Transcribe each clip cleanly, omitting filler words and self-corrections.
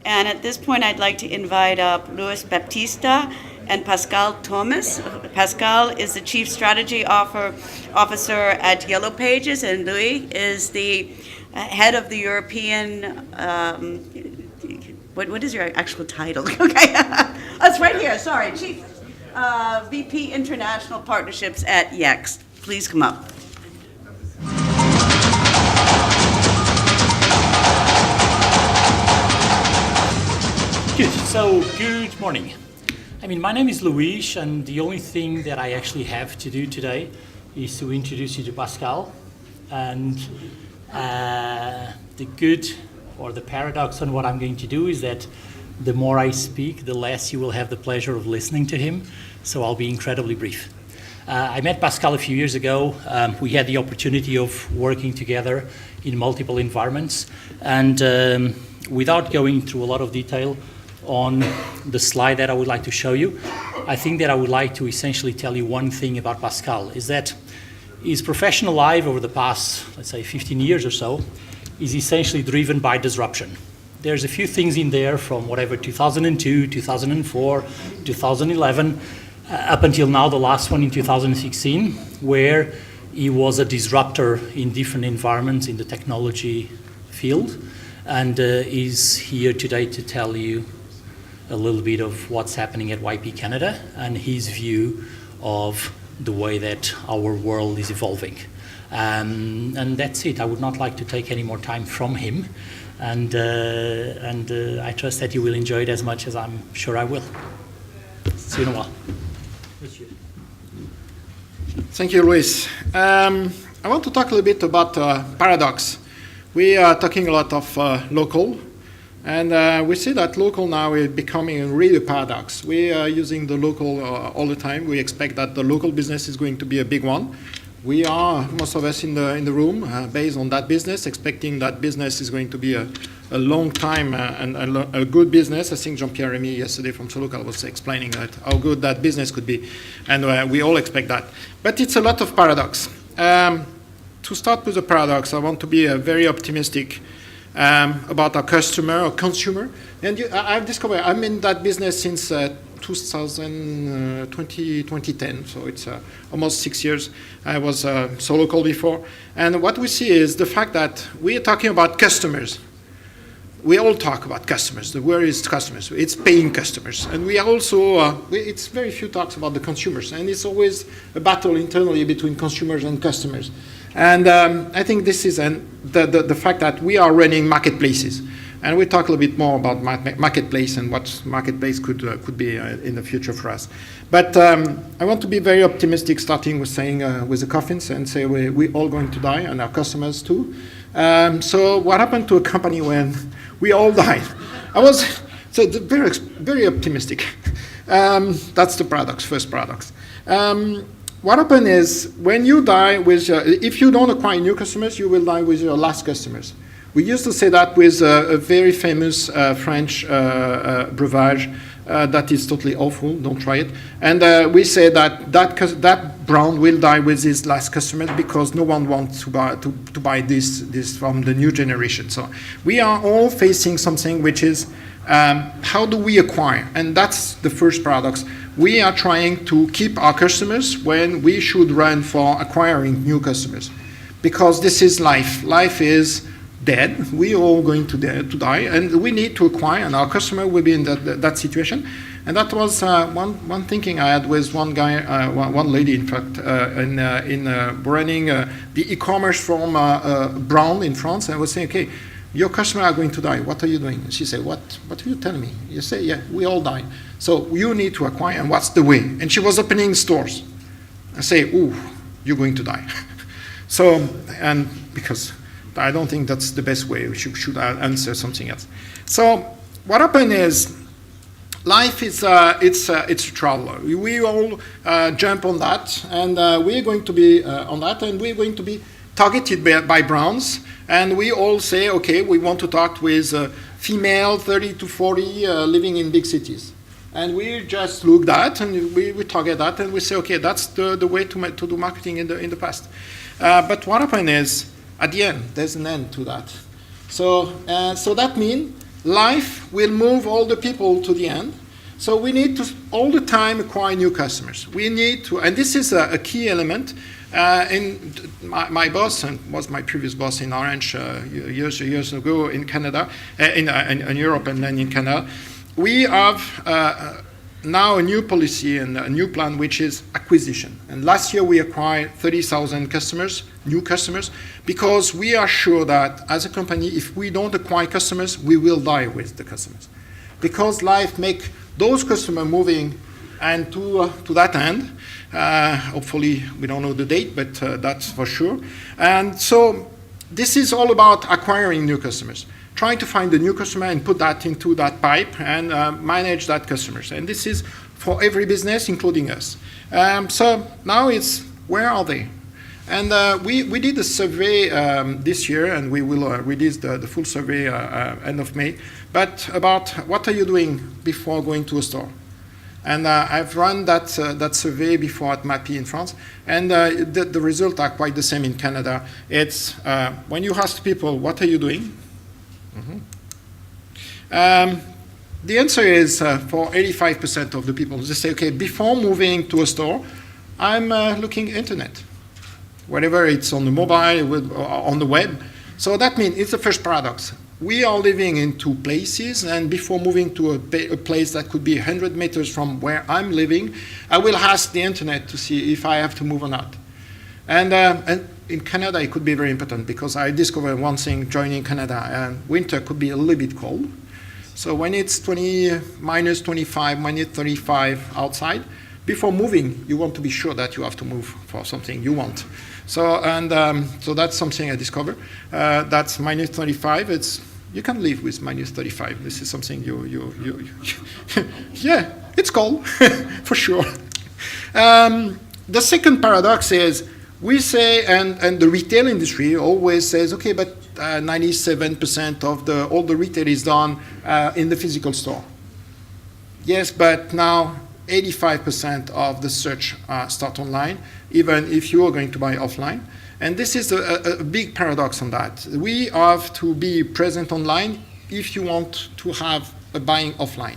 And at this point, I'd like to invite up Luis Baptista and Pascal Thomas. Pascal is the Chief Strategy Officer at Yellow Pages, and Louis is the head of the European, what is your actual title? Okay, that's right here, sorry, Chief VP International Partnerships at Yext. Please come up. Good. So, good morning. My name is Luis, and the only thing that I actually have to do today is to introduce you to Pascal. And the good or the paradox on what I'm going to do is that the more I speak, the less you will have the pleasure of listening to him. So I'll be incredibly brief. I met Pascal a few years ago. We had the opportunity of working together in multiple environments. And without going through a lot of detail, on the slide that I would like to show you, I think that I would like to essentially tell you one thing about Pascal, is that his professional life over the past, let's say, 15 years or so, is essentially driven by disruption. There's a few things in there from whatever, 2002, 2004, 2011, up until now, the last one in 2016, where he was a disruptor in different environments in the technology field, and is here today to tell you a little bit of what's happening at YP Canada and his view of the way that our world is evolving. And that's it. I would not like to take any more time from him. And I trust that you will enjoy it as much as I'm sure I will. See you in a while. Thank you, Luis. I want to talk a little bit about paradox. We are talking a lot of local. And we see that local now is becoming really a paradox. We are using the local all the time. We expect that the local business is going to be a big one. We are, most of us in the room, based on that business, expecting that business is going to be a long time and a good business. I think Jean-Pierre Remy yesterday from Solocal was explaining that, how good that business could be. And we all expect that. But it's a lot of paradox. To start with the paradox, I want to be very optimistic about our customer or consumer. And I've discovered, I'm in that business since 2010, so it's almost 6 years. I was so local before. And what we see is the fact that we are talking about customers. We all talk about customers. The word is customers. It's paying customers. And we are also, it's very few talks about the consumers. And it's always a battle internally between consumers and customers. And I think this is the fact that we are running marketplaces. And we'll talk a little bit more about marketplace and what marketplace could be in the future for us. But I want to be very optimistic, starting with saying with the coffins and say we're all going to die, and our customers too. So what happened to a company when we all died? So very, very optimistic. That's the paradox, first paradox. What happened is when you die with, if you don't acquire new customers, you will die with your last customers. We used to say that with a very famous French breuvage that is totally awful. Don't try it. And we say that brand will die with his last customers because no one wants to buy this from the new generation. So we are all facing something which is how do we acquire? And that's the first paradox. We are trying to keep our customers when we should run for acquiring new customers, because this is life. Life is dead. We are all going to die, and we need to acquire, and our customer will be in that situation. And that was one thinking I had with one guy, one lady, in fact, in running the e-commerce from Brown in France. And I was saying, okay, your customers are going to die. What are you doing? And she said, what are you telling me? You say, yeah, we all die. So you need to acquire, and what's the way? And she was opening stores. I say, ooh, you're going to die. So, and because I don't think that's the best way. We should answer something else. So what happened is, life is it's a traveler. We all jump on that, and we're going to be on that, and we're going to be targeted by brands. And we all say, okay, we want to talk with female 30 to 40 living in big cities. And we just look that, and we target that, and we say, okay, that's the way to do marketing in the past. But what happened is, at the end, there's an end to that. So that means life will move all the people to the end. So we need to all the time acquire new customers. We need to, and this is a key element. My boss, and was my previous boss in Orange years ago in Canada, in Europe and then in Canada, we have now a new policy and a new plan, which is acquisition. And last year we acquired 30,000 customers, new customers, because we are sure that as a company, if we don't acquire customers, we will die with the customers. Because life make those customers moving and to that end. Hopefully, we don't know the date, but that's for sure. And so this is all about acquiring new customers, trying to find a new customer and put that into that pipe and manage that customers. And this is for every business, including us. So now it's, where are they? And we did a survey this year, and we will release the full survey end of May, but about what are you doing before going to a store? And I've run that survey before at MAPI in France, and the results are quite the same in Canada. It's when you ask people, what are you doing? The answer is for 85% of the people, they say, okay, before moving to a store, I'm looking internet, whatever it's on the mobile, or on the web. So that means it's the first paradox. We are living in two places, and before moving to a place that could be 100 meters from where I'm living, I will ask the internet to see if I have to move or not. And in Canada, it could be very important, because I discovered one thing joining Canada, and winter could be a little bit cold. So when it's minus 25, minus 35 outside, before moving, you want to be sure that you have to move for something you want. So so that's something I discovered. That's minus 35. You can live with minus 35. This is something you yeah, it's cold for sure. The second paradox is we say, and the retail industry always says, okay, but 97% of all the retail is done in the physical store. Yes, but now 85% of the search start online, even if you are going to buy offline. And this is a big paradox on that. We have to be present online if you want to have a buying offline.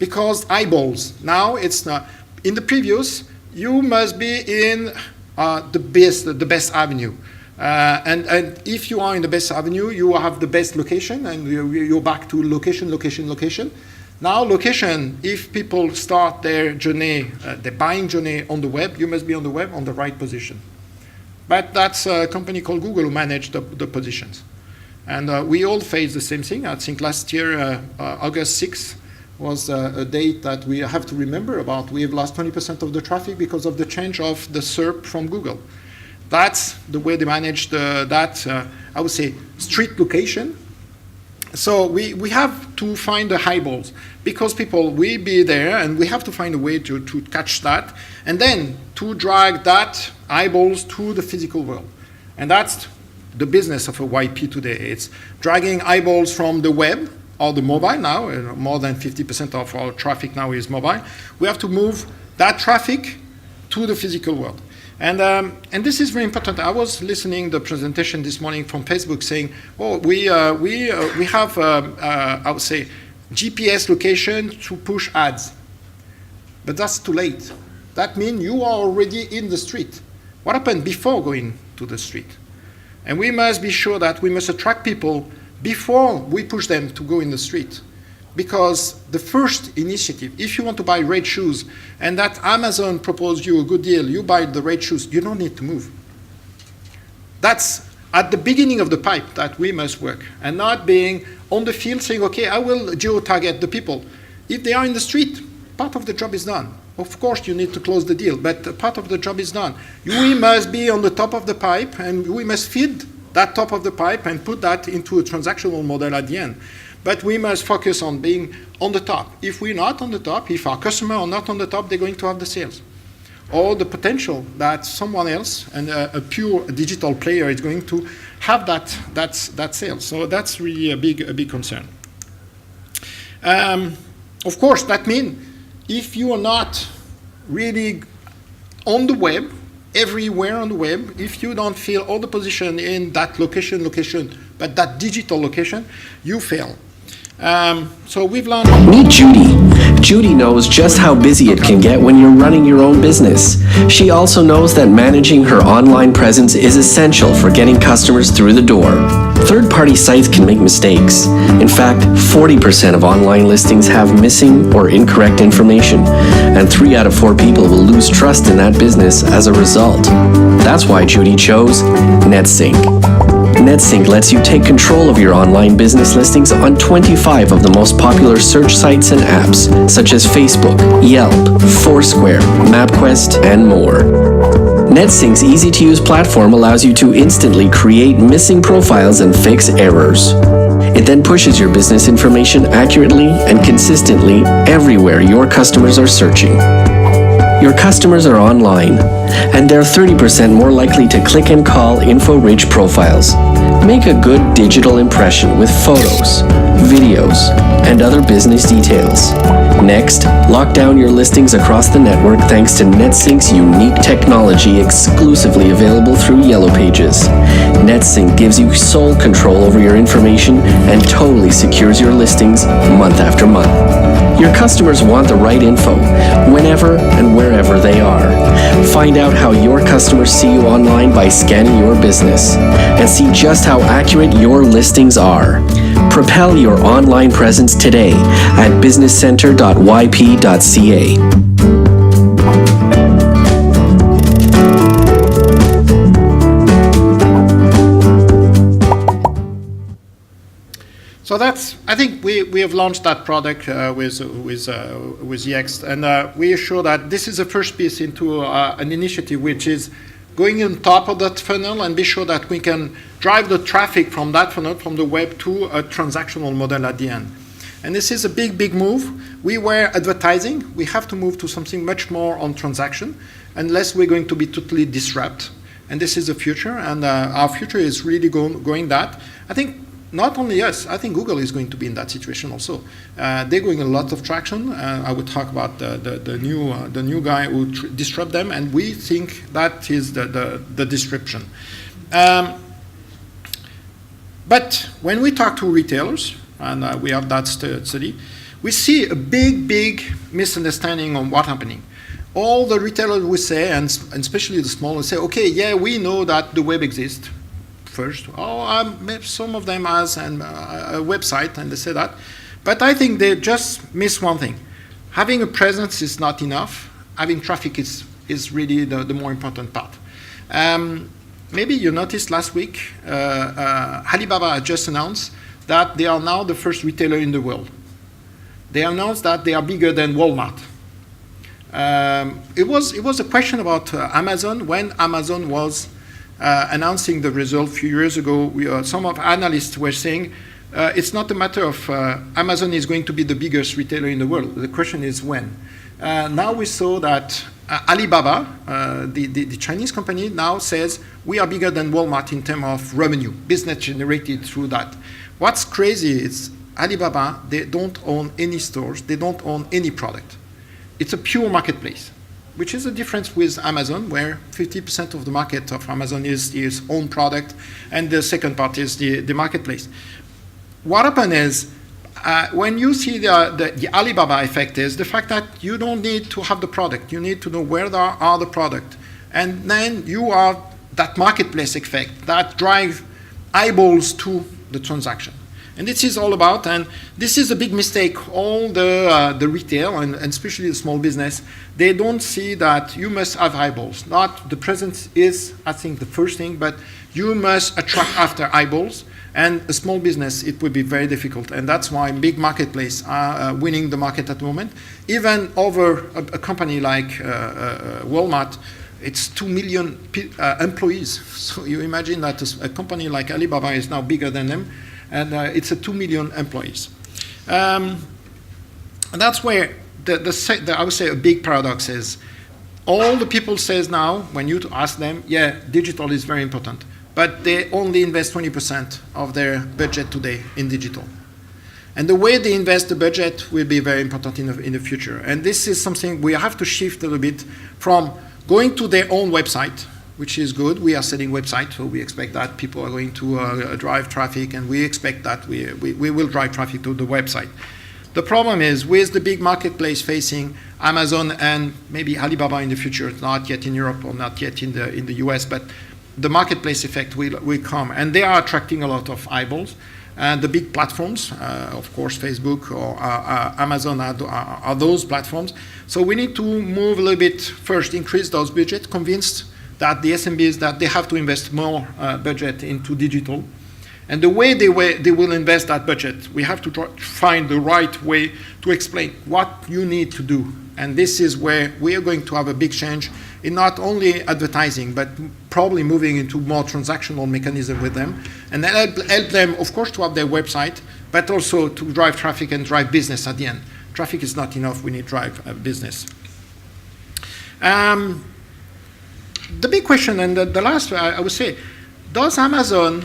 Because eyeballs, now it's not, in the previous, you must be in the best avenue. And if you are in the best avenue, you have the best location, and you're back to location. Now location, if people start their journey, their buying journey on the web, you must be on the web on the right position. But that's a company called Google who managed the positions. And we all face the same thing. I think last year, August 6th, was a date that we have to remember about. We have lost 20% of the traffic because of the change of the SERP from Google. That's the way they manage I would say, street location. So we have to find the eyeballs, because people will be there, and we have to find a way to catch that, and then to drag that eyeballs to the physical world. And that's the business of a YP today. It's dragging eyeballs from the web or the mobile now. More than 50% of our traffic now is mobile. We have to move that traffic to the physical world. And this is very important. I was listening to the presentation this morning from Facebook saying, oh, we have, I would say, GPS location to push ads. But that's too late. That means you are already in the street. What happened before going to the street? And we must be sure that we must attract people before we push them to go in the street. Because the first initiative, if you want to buy red shoes, and that Amazon proposed you a good deal, you buy the red shoes, you don't need to move. That's at the beginning of the pipe that we must work, and not being on the field saying, okay, I will geo-target the people. If they are in the street, part of the job is done. Of course, you need to close the deal, but part of the job is done. We must be on the top of the pipe, and we must feed that top of the pipe and put that into a transactional model at the end. But we must focus on being on the top. If we're not on the top, if our customers are not on the top, they're going to have the sales. Or the potential that someone else, and a pure digital player, is going to have that sales. So that's really a big concern. Of course, that means if you are not really on the web, everywhere on the web, if you don't fill all the position in that location, but that digital location, you fail. So we've launched. Meet Judy. Judy knows just how busy it can get when you're running your own business. She also knows that managing her online presence is essential for getting customers through the door. Third-party sites can make mistakes. In fact, 40% of online listings have missing or incorrect information, and 3 out of 4 people will lose trust in that business as a result. That's why Judy chose NetSync. NetSync lets you take control of your online business listings on 25 of the most popular search sites and apps, such as Facebook, Yelp, Foursquare, MapQuest, and more. NetSync's easy-to-use platform allows you to instantly create missing profiles and fix errors. It then pushes your business information accurately and consistently everywhere your customers are searching. Your customers are online, and they're 30% more likely to click and call info-rich profiles. Make a good digital impression with photos, videos, and other business details. Next, lock down your listings across the network thanks to NetSync's unique technology exclusively available through Yellow Pages. NetSync gives you sole control over your information and totally secures your listings month after month. Your customers want the right info, whenever and wherever they are. Find out how your customers see you online by scanning your business, and see just how accurate your listings are. Propel your online presence today at businesscenter.yp.ca. So I think we have launched that product with Yext, and we assure that this is the first piece into an initiative which is going on top of that funnel and be sure that we can drive the traffic from that funnel, from the web, to a transactional model at the end. And this is a big, big move. We were advertising. We have to move to something much more on transaction, unless we're going to be totally disrupt. And this is the future, and our future is really going that. I think not only us, I think Google is going to be in that situation also. They're going a lot of traction. I would talk about the new guy who disrupt them, and we think that is the disruption. But when we talk to retailers, and we have that study, we see a big misunderstanding on what's happening. All the retailers will say, and especially the small, will say, okay, yeah, we know that the web exists. First, some of them has a website, and they say that. But I think they just miss one thing. Having a presence is not enough. Having traffic is really the more important part. Maybe you noticed last week, Alibaba just announced that they are now the first retailer in the world. They announced that they are bigger than Walmart. It was a question about Amazon. When Amazon was announcing the result a few years ago, some of analysts were saying it's not a matter of Amazon is going to be the biggest retailer in the world. The question is when. Now we saw that Alibaba, the Chinese company, now says we are bigger than Walmart in terms of revenue, business generated through that. What's crazy is Alibaba, they don't own any stores, they don't own any product. It's a pure marketplace, which is a difference with Amazon, where 50% of the market of Amazon is own product, and the second part is the marketplace. What happened is, when you see the Alibaba effect is the fact that you don't need to have the product, you need to know where there are the product. And then you are that marketplace effect that drive eyeballs to the transaction. And this is all about, and this is a big mistake. All the retail, and especially the small business, they don't see that you must have eyeballs. Not the presence is, I think, the first thing, but you must attract after eyeballs. And a small business, it would be very difficult. And that's why big marketplace are winning the market at the moment. Even over a company like Walmart, it's 2 million employees. So you imagine that a company like Alibaba is now bigger than them. And it's a 2 million employees. And that's where I would say a big paradox is, all the people says now, when you ask them, yeah, digital is very important, but they only invest 20% of their budget today in digital. And the way they invest the budget will be very important in the future. And this is something we have to shift a little bit from going to their own website which is good. We are selling websites, so we expect that people are going to drive traffic, and we expect that we will drive traffic to the website. The problem is with the big marketplace facing Amazon and maybe Alibaba in the future, not yet in Europe or not yet in the US, but the marketplace effect will come, and they are attracting a lot of eyeballs. And the big platforms, of course, Facebook or Amazon are those platforms. So we need to move a little bit first, increase those budgets, convinced that the SMBs that they have to invest more budget into digital. And the way they will invest that budget, we have to find the right way to explain what you need to do. And this is where we are going to have a big change in not only advertising, but probably moving into more transactional mechanism with them, and help them, of course, to have their website, but also to drive traffic and drive business at the end. Traffic is not enough, we need drive business. The big question, and the last, I would say, does Amazon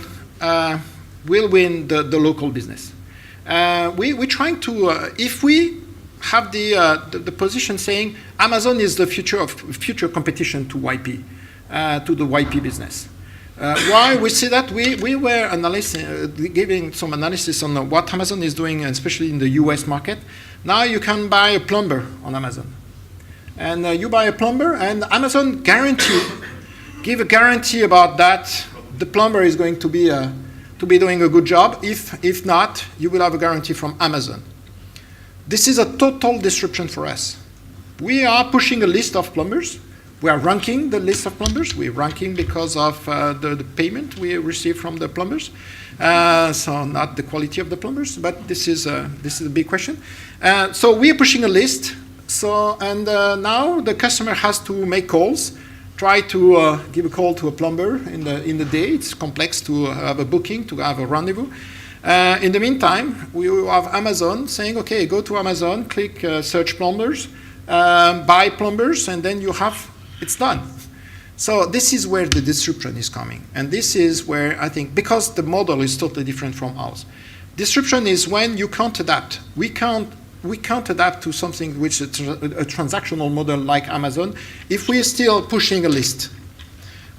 will win the local business? We're trying to, if we have the position saying Amazon is the future competition to YP, to the YP business. Why we see that? We were giving some analysis on what Amazon is doing, especially in the US market. Now you can buy a plumber on Amazon. And you buy a plumber, and Amazon give a guarantee about that the plumber is going to be doing a good job. If not, you will have a guarantee from Amazon. This is a total disruption for us. We are pushing a list of plumbers. We are ranking the list of plumbers. We're ranking because of the payment we receive from the plumbers. So not the quality of the plumbers, but this is a big question. So we are pushing a list. So now the customer has to make calls, try to give a call to a plumber in the day. It's complex to have a booking, to have a rendezvous. In the meantime, we will have Amazon saying, okay, go to Amazon, click search plumbers, buy plumbers, and then it's done. So this is where the disruption is coming. And this is where I think, because the model is totally different from ours. Disruption is when you can't adapt. We can't adapt to something which is a transactional model like Amazon if we're still pushing a list.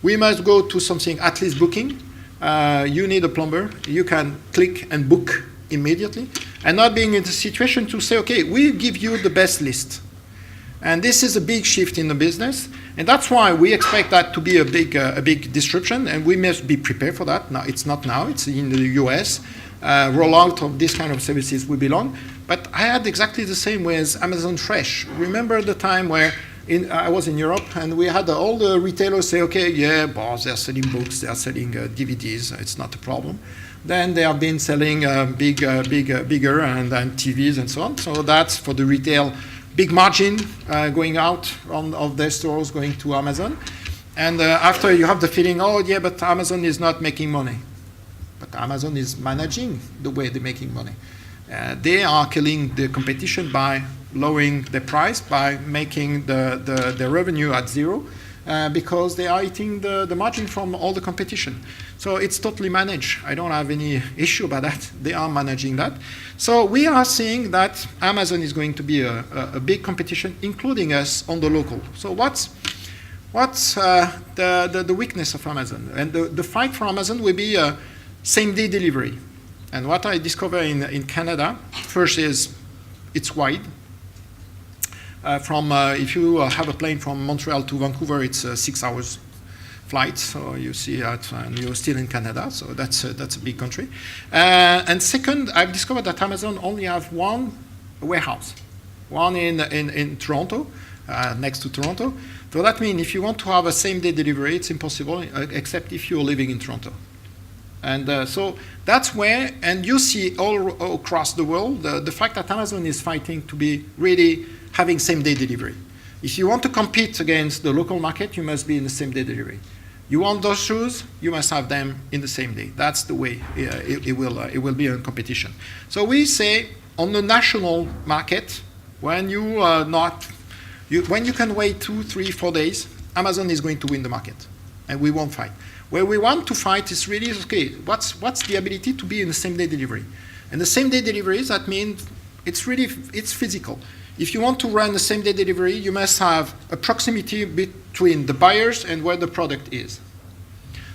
We must go to something, at least booking. You need a plumber, you can click and book immediately, and not being in the situation to say, okay, we give you the best list. And this is a big shift in the business, and that's why we expect that to be a big disruption, and we must be prepared for that. Now, it's not now, it's in the US. Rollout of this kind of services will be long, but I had exactly the same with Amazon Fresh. Remember the time where I was in Europe, and we had all the retailers say, okay, yeah, boss, they're selling books, they're selling DVDs, it's not a problem. Then they have been selling bigger and TVs and so on. So that's for the retail, big margin going out of their stores, going to Amazon. And after you have the feeling, oh yeah, but Amazon is not making money. But Amazon is managing the way they're making money. They are killing the competition by lowering the price, by making the revenue at zero, because they are eating the margin from all the competition. So it's totally managed. I don't have any issue about that. They are managing that. So we are seeing that Amazon is going to be a big competition, including us on the local. So what's the weakness of Amazon? And the fight for Amazon will be same-day delivery. And what I discovered in Canada, first is it's wide. If you have a plane from Montreal to Vancouver, it's 6 hours flight. So you see that, and you're still in Canada. So that's a big country. And second, I've discovered that Amazon only have one warehouse, one in Toronto, next to Toronto. So that means if you want to have a same-day delivery, it's impossible, except if you're living in Toronto. And so that's where, and you see all across the world, the fact that Amazon is fighting to be really having same-day delivery. If you want to compete against the local market, you must be in the same-day delivery. You want those shoes, you must have them in the same day. That's the way it will be a competition. So we say on the national market, when when you can wait 2, 3, 4 days, Amazon is going to win the market, and we won't fight. Where we want to fight is really, okay, what's the ability to be in the same-day delivery? And the same-day deliveries, that means it's physical. If you want to run the same-day delivery, you must have a proximity between the buyers and where the product is.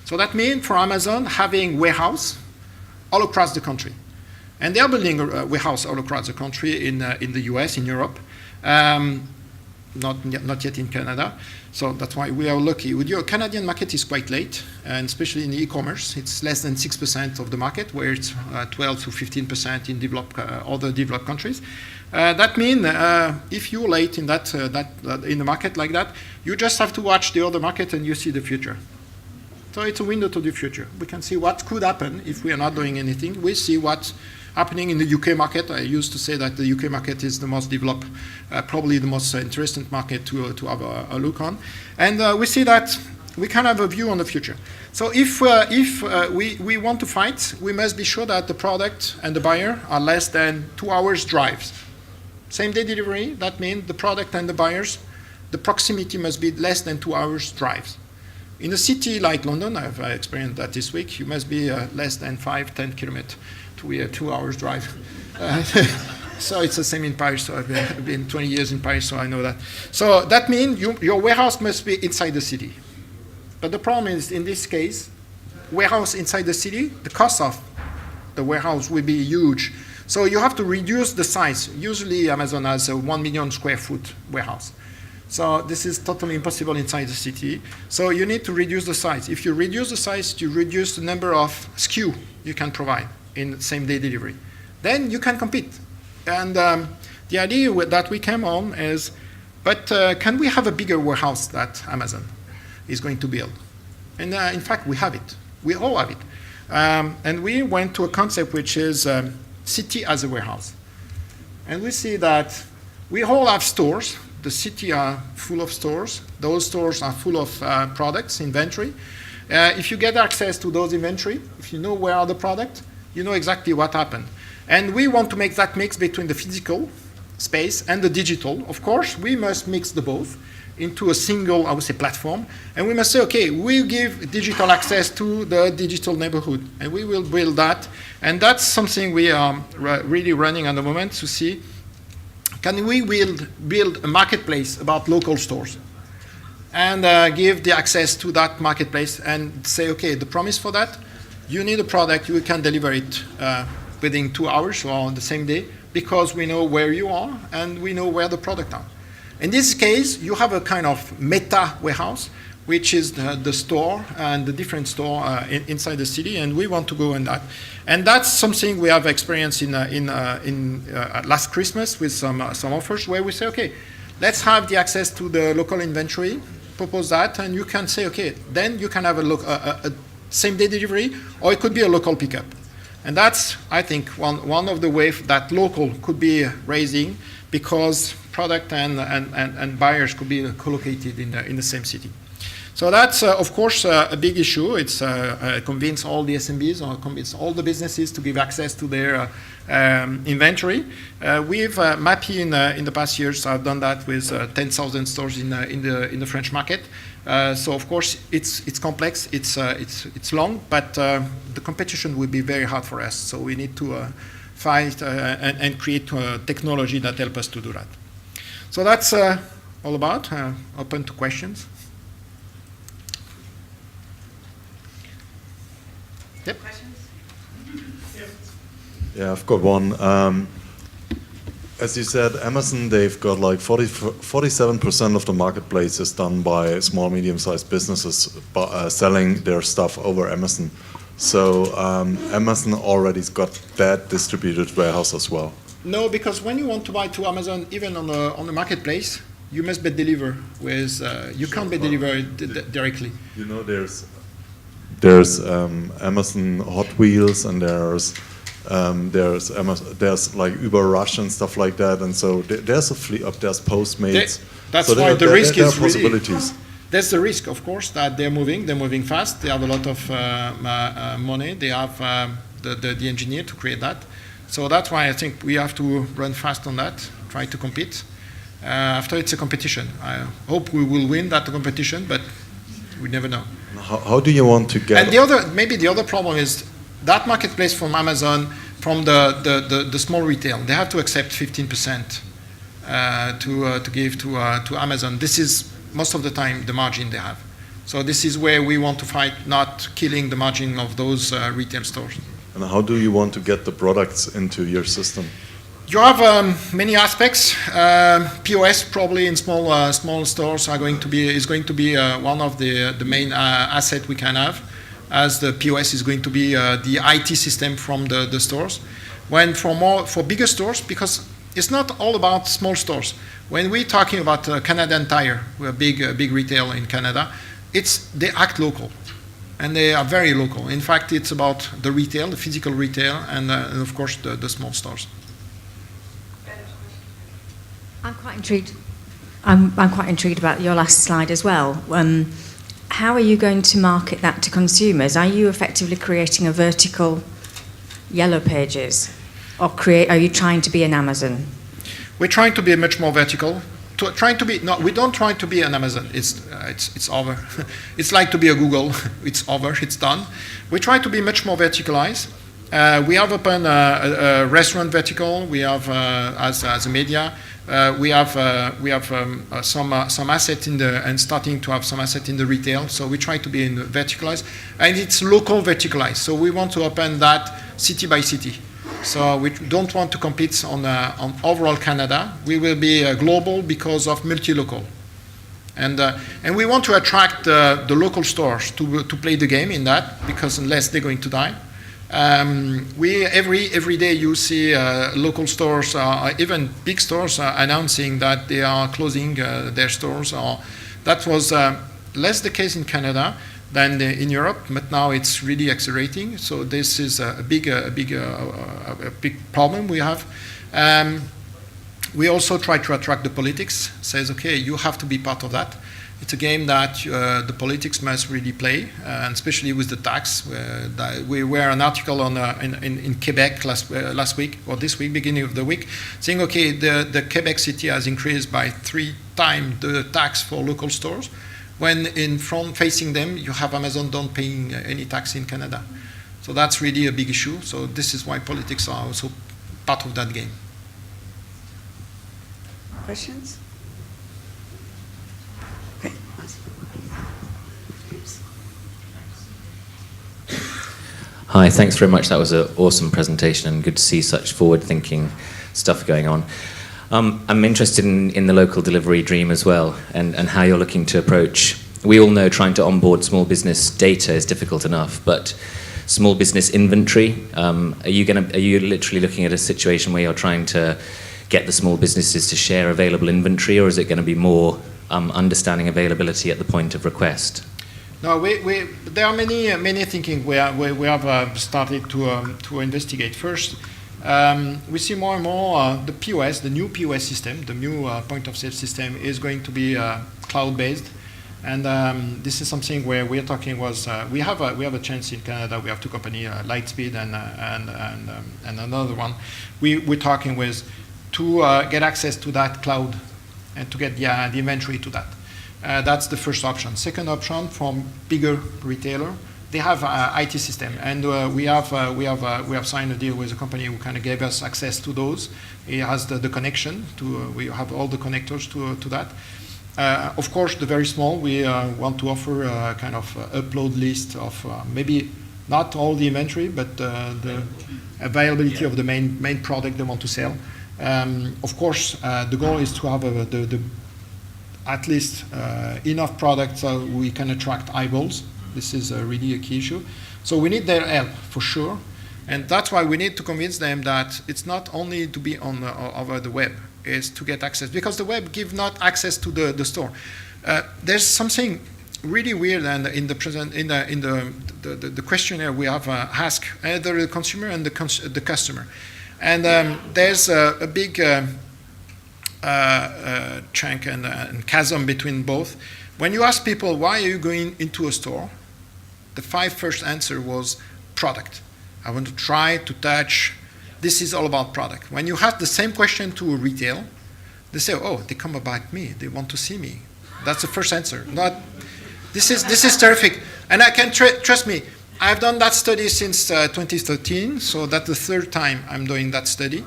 So that means for Amazon having warehouse all across the country. And they are building a warehouse all across the country in the US, in Europe, not yet in Canada. So that's why we are lucky. Your Canadian market is quite late, and especially in e-commerce, it's less than 6% of the market, where it's 12 to 15% in other developed countries. That means if you're late in in the market like that, you just have to watch the other market and you see the future. So it's a window to the future. We can see what could happen if we are not doing anything. We see what's happening in the UK market. I used to say that the UK market is the most developed, probably the most interesting market to have a look on. And we see that we can have a view on the future. So if we want to fight, we must be sure that the product and the buyer are less than 2 hours drives. Same day delivery, that means the product and the buyers, the proximity must be less than 2 hours drives. In a city like London, I've experienced that this week, you must be less than 5-10 kilometers to a 2 hours drive. So it's the same in Paris. So I've been 20 years in Paris, so I know that. So that means your warehouse must be inside the city. But the problem is, in this case, warehouse inside the city, the cost of the warehouse will be huge. So you have to reduce the size. Usually Amazon has a 1 million square foot warehouse. So this is totally impossible inside the city. So you need to reduce the size. If you reduce the size, you reduce the number of SKU you can provide in same-day delivery. Then you can compete. And the idea that we came on is, but can we have a bigger warehouse that Amazon is going to build? And in fact, we have it. We all have it. And we went to a concept which is city as a warehouse. And we see that we all have stores. The city are full of stores. Those stores are full of products, inventory. If you get access to those inventory, if you know where are the products, you know exactly what happened. And we want to make that mix between the physical space and the digital. Of course, we must mix the both into a single, I would say, platform. And we must say, okay, we give digital access to the digital neighborhood, and we will build that. And that's something we are really running at the moment to see, can we build a marketplace about local stores and give the access to that marketplace and say, okay, the promise for that, you need a product, you can deliver it within 2 hours or on the same day, because we know where you are and we know where the product are. In this case, you have a kind of meta warehouse, which is the store and the different store inside the city, and we want to go in that. And that's something we have experienced in last Christmas with some offers where we say, okay, let's have the access to the local inventory, propose that, and you can say, okay, then you can have a same-day delivery, or it could be a local pickup. And that's, I think, one of the ways that local could be raising, because product and buyers could be co-located in the same city. So that's, of course, a big issue. It's convince all the SMBs or convince all the businesses to give access to their inventory. We've Mappy in the past years have done that with 10,000 stores in the French market. So of course it's complex, it's long, but the competition will be very hard for us. So we need to fight and create technology that help us to do that. So that's all about. Open to questions. Yep. Yeah, I've got one. As you said, Amazon, they've got like 47% of the marketplace is done by small, medium-sized businesses selling their stuff over Amazon. So Amazon already's got that distributed warehouse as well. No, because when you want to buy to Amazon, even on the marketplace, you must be delivered with. You can't be delivered directly. You know, there's Amazon Hot Wheels, and there's like Uber Rush and stuff like that, and so there's a fleet of there's Postmates. That's so why the risk there are is really. possibilities. There's the risk, of course, that they're moving fast. They have a lot of money. They have the engineer to create that. So that's why I think we have to run fast on that, try to compete. After it's a competition. I hope we will win that competition, but we never know. How do you want to get? And the other problem is that marketplace from Amazon, from the small retail, they have to accept 15% to give to Amazon. This is most of the time the margin they have. So this is where we want to fight, not killing the margin of those retail stores. And how do you want to get the products into your system? You have many aspects. POS probably in small stores is going to be one of the main asset we can have, as the POS is going to be the IT system from the stores. When for bigger stores, because it's not all about small stores. When we're talking about Canadian Tire, we're a big retail in Canada, they act local. And they are very local. In fact, it's about the retail, the physical retail, and of course the small stores. I'm quite intrigued. I'm quite intrigued about your last slide as well. How are you going to market that to consumers? Are you effectively creating a vertical Yellow Pages, or are you trying to be an Amazon? We're trying to be much more vertical. We don't try to be an Amazon. It's over. It's like to be a Google. It's over. It's done. We try to be much more verticalized. We have opened a restaurant vertical. We have as a media. We have some asset and starting to have some asset in the retail. So we try to be in verticalized, and it's local verticalized. So we want to open that city by city. So we don't want to compete on overall Canada. We will be global because of multi-local, and we want to attract the local stores to play the game in that, because unless they're going to die. Every day you see local stores, even big stores, announcing that they are closing their stores. That was less the case in Canada than in Europe, but now it's really accelerating. So this is a big problem we have. We also try to attract the politics. Says, okay, you have to be part of that. It's a game that the politics must really play, and especially with the tax. We were an article in Quebec last week, or this week, beginning of the week, saying, okay, the Quebec city has increased by 3 times the tax for local stores, when in front facing them, you have Amazon don't paying any tax in Canada. So that's really a big issue. So this is why politics are also part of that game. Questions? Okay. Hi, thanks very much. That was an awesome presentation, and good to see such forward-thinking stuff going on. I'm interested in the local delivery dream as well, and how you're looking to approach. We all know trying to onboard small business data is difficult enough, but small business inventory, are you literally looking at a situation where you're trying to get the small businesses to share available inventory, or is it going to be more understanding availability at the point of request? No, there are many thinking we have started to investigate. First, we see more and more the POS, the new POS system, the new point of sale system is going to be cloud-based, and this is something where we're talking we have a chance in Canada. We have 2 companies, Lightspeed and another one. We're talking with to get access to that cloud and to get the inventory to that. That's the first option. Second option, from bigger retailer, they have IT system, and we have signed a deal with a company who kind of gave us access to those. It has the connection to. We have all the connectors to that. Of course, the very small, we want to offer a kind of upload list of maybe not all the inventory, but the availability of the main product they want to sell. Of course, the goal is to have at least enough products so we can attract eyeballs. This is really a key issue. So we need their help for sure, and that's why we need to convince them that it's not only to be on over the web, is to get access, because the web gives not access to the store. There's something really weird, and in the questionnaire we have asked either the consumer and the customer, and there's a big chunk and chasm between both. When you ask people why are you going into a store, the 5 first answer was product. I want to try to touch. This is all about product. When you have the same question to a retail, they say, oh, they come about me. They want to see me. That's the first answer. This is terrific. And I can trust me. I've done that study since 2013, so that's the 3rd time I'm doing that study.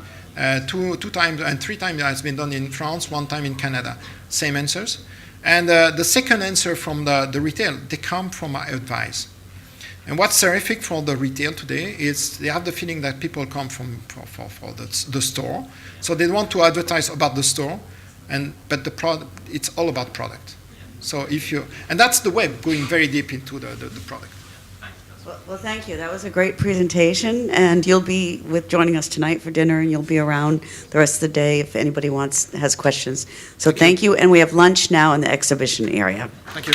Two times and 3 times it has been done in France, 1 time in Canada. Same answers. And the second answer from the retail, they come from my advice. And what's terrific for the retail today is they have the feeling that people come for the store. So they want to advertise about the store, but the product, it's all about product. So and that's the web, going very deep into the product. Well, thank you. That was a great presentation, and you'll be joining us tonight for dinner, and you'll be around the rest of the day if anybody has questions. So thank you, and we have lunch now in the exhibition area. Thank you.